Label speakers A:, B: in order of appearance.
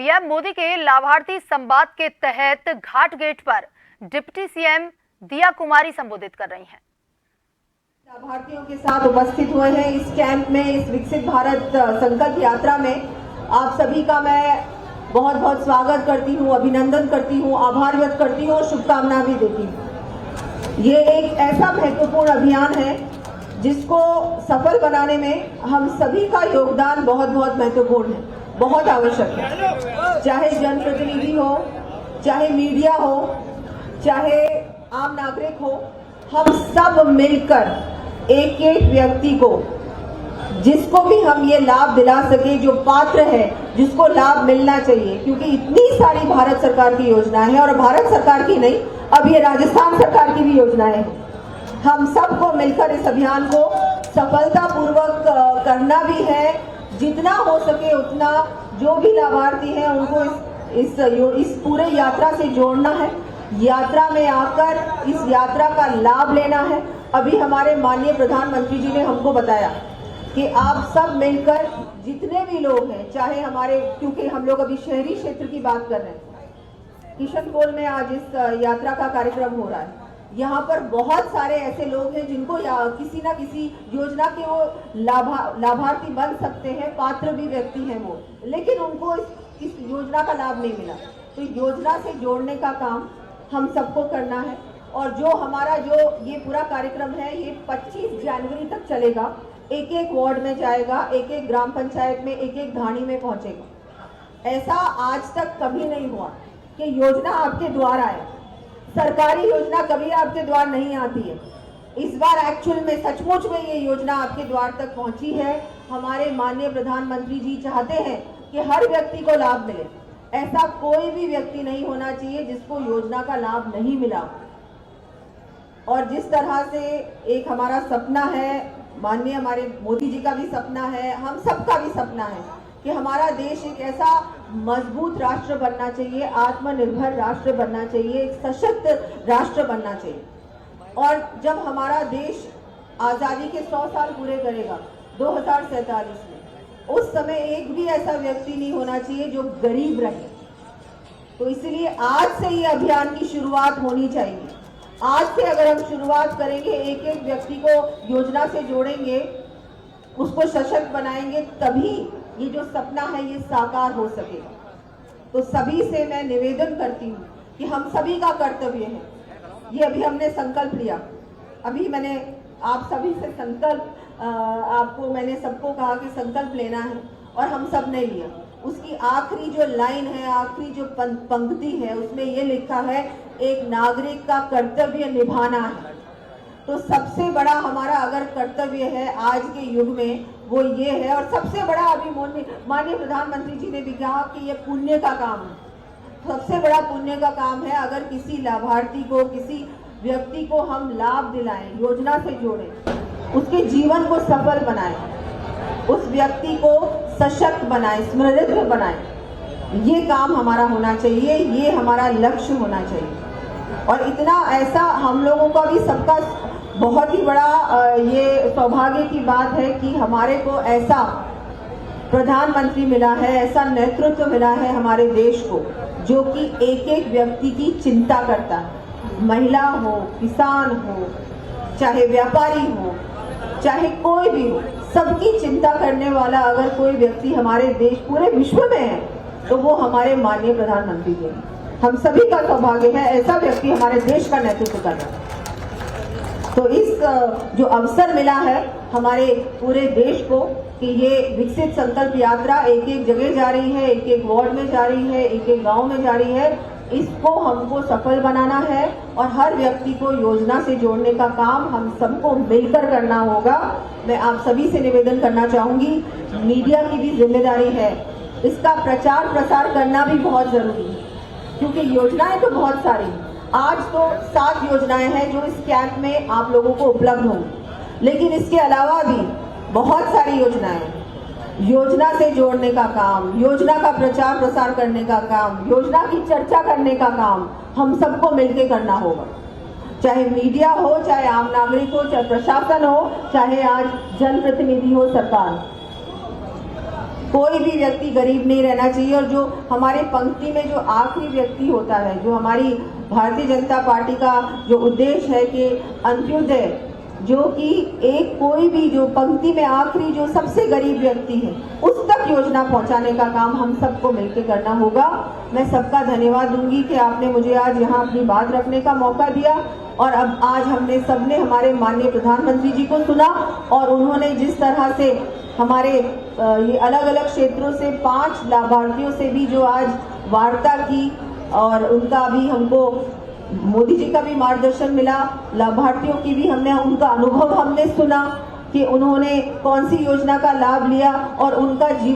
A: PM Modi के लाभार्थी संवाद के तहत घाट गेट पर डिप्टी सीएम दिया कुमारी संबोधित कर रही हैं।
B: लाभार्थियों के साथ उपस्थित हुए हैं इस कैंप में, इस विकसित भारत संकल्प यात्रा में। आप सभी का मैं बहुत बहुत स्वागत करती हूँ, अभिनंदन करती हूँ, आभार व्यक्त करती हूँ और शुभकामना भी देती हूँ। ये एक ऐसा महत्वपूर्ण अभियान है जिसको सफल बनाने में हम सभी का योगदान बहुत बहुत महत्वपूर्ण है, बहुत आवश्यक है। चाहे जनप्रतिनिधि हो, चाहे मीडिया हो, चाहे आम नागरिक हो, हम सब मिलकर एक एक व्यक्ति को, जिसको भी हम ये लाभ दिला सके, जो पात्र है, जिसको लाभ मिलना चाहिए, क्योंकि इतनी सारी भारत सरकार की योजनाएं हैं और भारत सरकार की नहीं, अब ये राजस्थान सरकार की भी योजनाएं हैं। हम सबको मिलकर इस अभियान को सफलतापूर्वक करना भी है। जितना हो सके उतना जो भी लाभार्थी हैं उनको इस पूरे यात्रा से जोड़ना है, यात्रा में आकर इस यात्रा का लाभ लेना है। अभी हमारे माननीय प्रधानमंत्री जी ने हमको बताया कि आप सब मिलकर, जितने भी लोग हैं, चाहे हमारे, क्योंकि हम लोग अभी शहरी क्षेत्र की बात कर रहे हैं, किशनगढ़ में आज इस यात्रा का कार्यक्रम हो रहा है। यहाँ पर बहुत सारे ऐसे लोग हैं जिनको किसी ना किसी योजना के वो लाभार्थी बन सकते हैं, पात्र भी व्यक्ति हैं वो, लेकिन उनको इस योजना का लाभ नहीं मिला। तो योजना से जोड़ने का काम हम सबको करना है। और जो हमारा ये पूरा कार्यक्रम है, ये 25 जनवरी तक चलेगा। एक एक वार्ड में जाएगा, एक एक ग्राम पंचायत में, एक एक घाणी में पहुंचेगा। ऐसा आज तक कभी नहीं हुआ कि योजना आपके द्वार आए। सरकारी योजना कभी आपके द्वार नहीं आती है। इस बार एक्चुअल में सचमुच में ये योजना आपके द्वार तक पहुंची है। हमारे माननीय प्रधानमंत्री जी चाहते हैं कि हर व्यक्ति को लाभ मिले। ऐसा कोई भी व्यक्ति नहीं होना चाहिए जिसको योजना का लाभ नहीं मिला। और जिस तरह से एक हमारा सपना है, माननीय हमारे मोदी जी का भी सपना है, हम सबका भी सपना है कि हमारा देश एक ऐसा मजबूत राष्ट्र बनना चाहिए, आत्मनिर्भर राष्ट्र बनना चाहिए, एक सशक्त राष्ट्र बनना चाहिए। और जब हमारा देश आज़ादी के 100 साल पूरे करेगा 2047 में, उस समय एक भी ऐसा व्यक्ति नहीं होना चाहिए जो गरीब रहे। तो इसलिए आज से ये अभियान की शुरुआत होनी चाहिए। आज से अगर हम शुरुआत करेंगे, एक एक व्यक्ति को योजना से जोड़ेंगे, उसको सशक्त बनाएंगे, तभी ये जो सपना है ये साकार हो सकेगा। तो सभी से मैं निवेदन करती हूँ कि हम सभी का कर्तव्य है, ये अभी हमने संकल्प लिया। अभी मैंने आप सभी से मैंने सबको कहा कि संकल्प लेना है और हम सब ने लिया। उसकी आखिरी जो लाइन है, आखिरी जो पंक्ति है, उसमें ये लिखा है, एक नागरिक का कर्तव्य निभाना है। तो सबसे बड़ा हमारा अगर कर्तव्य है आज के युग में, वो ये है। और सबसे बड़ा अभी माननीय प्रधानमंत्री जी ने भी कहा कि ये पुण्य का काम है। सबसे बड़ा पुण्य का काम है अगर किसी लाभार्थी को, किसी व्यक्ति को हम लाभ दिलाएं, योजना से जोड़ें, उसके जीवन को सफल बनाएं, उस व्यक्ति को सशक्त बनाएं, समृद्ध बनाएं। ये काम हमारा होना चाहिए, ये हमारा लक्ष्य होना चाहिए। और इतना ऐसा हम लोगों का भी सबका बहुत ही बड़ा ये सौभाग्य की बात है कि हमारे को ऐसा प्रधानमंत्री मिला है, ऐसा नेतृत्व मिला है हमारे देश को, जो कि एक एक व्यक्ति की चिंता करता है। महिला हो, किसान हो, चाहे व्यापारी हो, चाहे कोई भी हो, सबकी चिंता करने वाला अगर कोई व्यक्ति हमारे देश, पूरे विश्व में है, तो वो हमारे माननीय प्रधानमंत्री जी हैं। हम सभी का सौभाग्य है ऐसा व्यक्ति हमारे देश का नेतृत्व कर रहा है। तो इस जो अवसर मिला है हमारे पूरे देश को कि ये विकसित संकल्प यात्रा एक एक जगह जा रही है, एक एक वार्ड में जा रही है, एक एक गांव में जा रही है, इसको हमको सफल बनाना है और हर व्यक्ति को योजना से जोड़ने का काम हम सबको मिलकर करना होगा। मैं आप सभी से निवेदन करना चाहूंगी, मीडिया की भी जिम्मेदारी है, इसका प्रचार प्रसार करना भी बहुत जरूरी है, क्योंकि योजनाएं तो बहुत सारी, आज तो 7 योजनाएं हैं जो इस कैंप में आप लोगों को उपलब्ध होंगी, लेकिन इसके अलावा भी बहुत सारी योजनाएं हैं। योजना से जोड़ने का काम, योजना का प्रचार प्रसार करने का काम, योजना की चर्चा करने का काम हम सबको मिलकर करना होगा। चाहे मीडिया हो, चाहे आम नागरिक हो, चाहे प्रशासन हो, चाहे आज जनप्रतिनिधि हो, सरकार। कोई भी व्यक्ति गरीब नहीं रहना चाहिए। और जो हमारे पंक्ति में जो आखिरी व्यक्ति होता है, जो हमारी भारतीय जनता पार्टी का जो उद्देश्य है कि अंत्योदय, जो कि एक कोई भी जो पंक्ति में आखिरी जो सबसे गरीब व्यक्ति है उस तक योजना पहुंचाने का काम हम सबको मिलकर करना होगा। मैं सबका धन्यवाद दूंगी कि आपने मुझे आज यहाँ अपनी बात रखने का मौका दिया। और अब आज हमने सबने हमारे माननीय प्रधानमंत्री जी को सुना और उन्होंने जिस तरह से हमारे ये अलग अलग क्षेत्रों से 5 लाभार्थियों से भी जो आज वार्ता की और उनका भी हमको मोदी जी का भी मार्गदर्शन मिला, लाभार्थियों की भी हमने उनका अनुभव हमने सुना कि उन्होंने कौन सी योजना का लाभ लिया और उनका जीवन